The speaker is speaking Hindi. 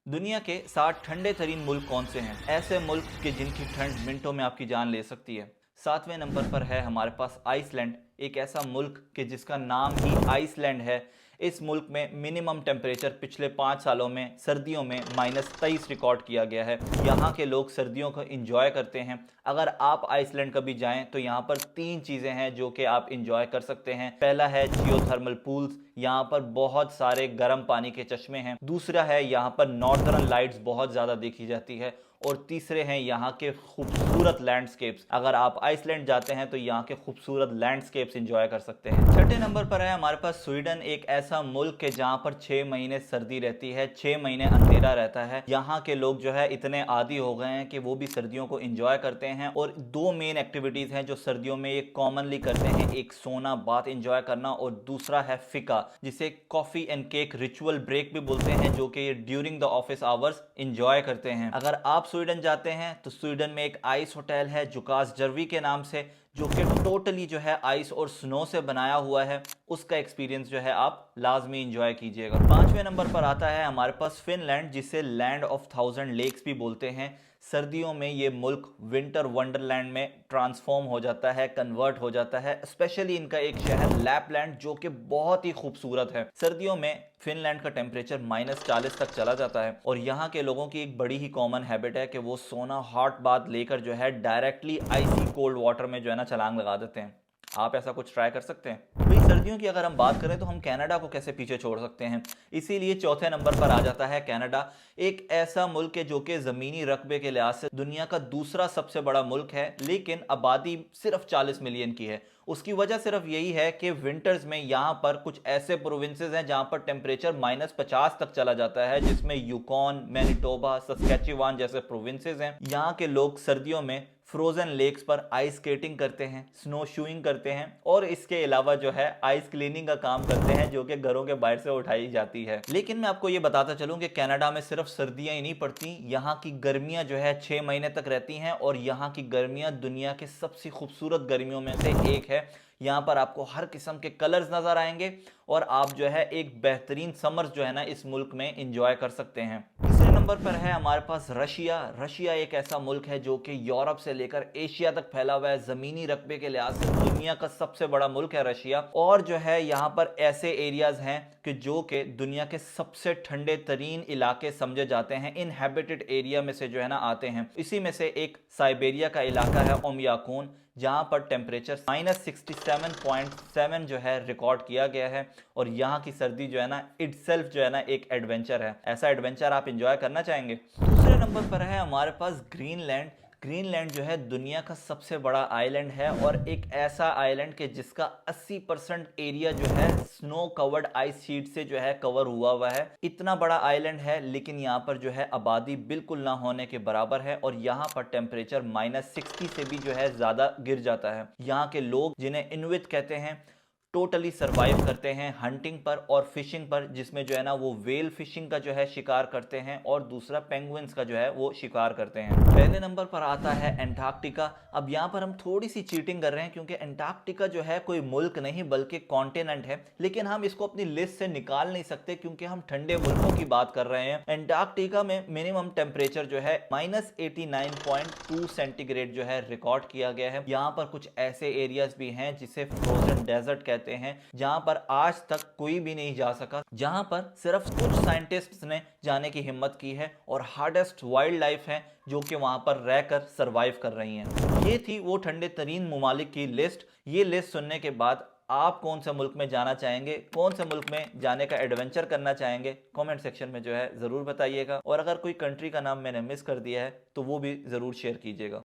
दुनिया के 7 ठंडे तरीन मुल्क कौन से हैं? ऐसे मुल्क के जिनकी ठंड मिनटों में आपकी जान ले सकती है। 7वें नंबर पर है हमारे पास आइसलैंड, एक ऐसा मुल्क के जिसका नाम ही आइसलैंड है। इस मुल्क में मिनिमम टेम्परेचर पिछले 5 सालों में सर्दियों में -23 रिकॉर्ड किया गया है। यहाँ के लोग सर्दियों को इंजॉय करते हैं। अगर आप आइसलैंड कभी जाएं तो यहाँ पर 3 चीज़ें हैं जो कि आप इंजॉय कर सकते हैं। पहला है जियोथर्मल पूल्स, यहाँ पर बहुत सारे गर्म पानी के चश्मे हैं। दूसरा है यहाँ पर नॉर्दर्न लाइट्स बहुत ज़्यादा देखी जाती है। और तीसरे हैं यहाँ के खूबसूरत लैंडस्केप्स। अगर आप आइसलैंड जाते हैं तो यहाँ के खूबसूरत लैंडस्केप्स एंजॉय कर सकते हैं। छठे नंबर पर है हमारे पास स्वीडन, एक ऐसा मुल्क है जहाँ पर 6 महीने सर्दी रहती है, 6 महीने अंधेरा रहता है। यहाँ के लोग जो है इतने आदी हो गए हैं कि वो भी सर्दियों को एंजॉय करते हैं। और 2 मेन एक्टिविटीज़ हैं जो सर्दियों में ये कॉमनली करते हैं, एक सोना बात एंजॉय करना और दूसरा है फिका, जिसे coffee and cake ritual break भी बोलते हैं, जो कि ये during the office hours enjoy करते हैं। अगर आप स्वीडन जाते हैं तो स्वीडन में एक आइस होटल है जुकास जर्वी के नाम से, जो कि टोटली जो है आइस और स्नो से बनाया हुआ है। उसका एक्सपीरियंस जो है आप लाजमी इंजॉय कीजिएगा। 5वें नंबर पर आता है हमारे पास फिनलैंड, जिसे लैंड ऑफ 1000 लेक्स भी बोलते हैं। सर्दियों में ये मुल्क विंटर वंडरलैंड में ट्रांसफॉर्म हो जाता है, कन्वर्ट हो जाता है। स्पेशली इनका एक शहर लैपलैंड जो कि बहुत ही खूबसूरत है। सर्दियों में फिनलैंड का टेम्परेचर -40 तक चला जाता है और यहाँ के लोगों की एक बड़ी ही कॉमन हैबिट है कि वो सोना हॉट बाथ लेकर जो है डायरेक्टली आइसी कोल्ड वाटर में जो है ना छलांग लगा देते हैं। आप ऐसा कुछ ट्राई कर सकते हैं। भाई सर्दियों की अगर हम बात करें तो हम कनाडा को कैसे पीछे छोड़ सकते हैं। इसीलिए चौथे नंबर पर आ जाता है कनाडा, एक ऐसा मुल्क है जो कि ज़मीनी रकबे के लिहाज से दुनिया का दूसरा सबसे बड़ा मुल्क है, लेकिन आबादी सिर्फ 40 मिलियन की है। उसकी वजह सिर्फ यही है कि विंटर्स में यहाँ पर कुछ ऐसे प्रोविंसेस हैं जहाँ पर टेम्परेचर -50 तक चला जाता है, जिसमें यूकॉन, मैनिटोबा, सस्केचुवान जैसे प्रोविंसेस हैं। यहाँ के लोग सर्दियों में फ्रोजन लेक्स पर आइस स्केटिंग करते हैं, स्नो शूइंग करते हैं और इसके अलावा जो है आइस क्लीनिंग का काम करते हैं, जो कि घरों के बाहर से उठाई जाती है। लेकिन मैं आपको ये बताता चलूं कि कनाडा में सिर्फ सर्दियां ही नहीं पड़ती, यहाँ की गर्मियां जो है 6 महीने तक रहती हैं और यहाँ की गर्मियां दुनिया के सबसे खूबसूरत गर्मियों में से एक है। यहाँ पर आपको हर किस्म के कलर्स नजर आएंगे और आप जो है एक बेहतरीन समर्स जो है ना इस मुल्क में इंजॉय कर सकते हैं। तीसरे नंबर पर है हमारे पास रशिया। रशिया एक ऐसा मुल्क है जो कि यूरोप से लेकर एशिया तक फैला हुआ है। जमीनी रकबे के लिहाज से दुनिया का सबसे बड़ा मुल्क है रशिया। और जो है यहाँ पर ऐसे एरियाज हैं कि जो कि दुनिया के सबसे ठंडे तरीन इलाके समझे जाते हैं, इनहैबिटेड एरिया में से जो है ना आते हैं। इसी में से एक साइबेरिया का इलाका है ओमियाकून, जहाँ पर टेम्परेचर -67.7 जो है रिकॉर्ड किया गया है। और यहाँ की सर्दी जो है ना इटसेल्फ जो है ना एक एडवेंचर है। ऐसा एडवेंचर आप इंजॉय करना चाहेंगे। दूसरे नंबर पर है हमारे पास ग्रीनलैंड। ग्रीनलैंड जो है दुनिया का सबसे बड़ा आइलैंड है और एक ऐसा आइलैंड के जिसका 80% एरिया जो है स्नो कवर्ड आइस शीट से जो है कवर हुआ है। इतना बड़ा आइलैंड है, लेकिन यहाँ पर जो है आबादी बिल्कुल ना होने के बराबर है और यहाँ पर टेम्परेचर -60 से भी जो है ज़्यादा गिर जाता है। यहाँ के लोग, जिन्हें इनुइट कहते हैं, टोटली सरवाइव करते हैं हंटिंग पर और फिशिंग पर, जिसमें जो है ना वो वेल फिशिंग का जो है शिकार करते हैं और दूसरा पेंगुइन्स का जो है वो शिकार करते हैं। पहले नंबर पर आता है एंटार्क्टिका। अब यहाँ पर हम थोड़ी सी चीटिंग कर रहे हैं क्योंकि एंटार्क्टिका जो है कोई मुल्क नहीं बल्कि कॉन्टिनेंट है, लेकिन हम इसको अपनी लिस्ट से निकाल नहीं सकते क्योंकि हम ठंडे मुल्कों की बात कर रहे हैं। एंटार्क्टिका में मिनिमम टेम्परेचर जो है -89.2 सेंटीग्रेड जो है रिकॉर्ड किया गया है। यहाँ पर कुछ ऐसे एरियाज भी हैं जिसे फ्रोजन डेजर्ट कहते हैं, जहां पर आज तक कोई भी नहीं जा सका, जहां पर सिर्फ कुछ साइंटिस्ट्स ने जाने की हिम्मत की है और हार्डेस्ट वाइल्ड लाइफ है जो कि वहां पर रहकर सरवाइव कर रही हैं। ये थी वो ठंडे तरीन ममालिक की लिस्ट। ये लिस्ट सुनने के बाद आप कौन से मुल्क में जाना चाहेंगे, कौन से मुल्क में जाने का एडवेंचर करना चाहेंगे, कमेंट सेक्शन में जो है ज़रूर बताइएगा। और अगर कोई कंट्री का नाम मैंने मिस कर दिया है तो वो भी ज़रूर शेयर कीजिएगा।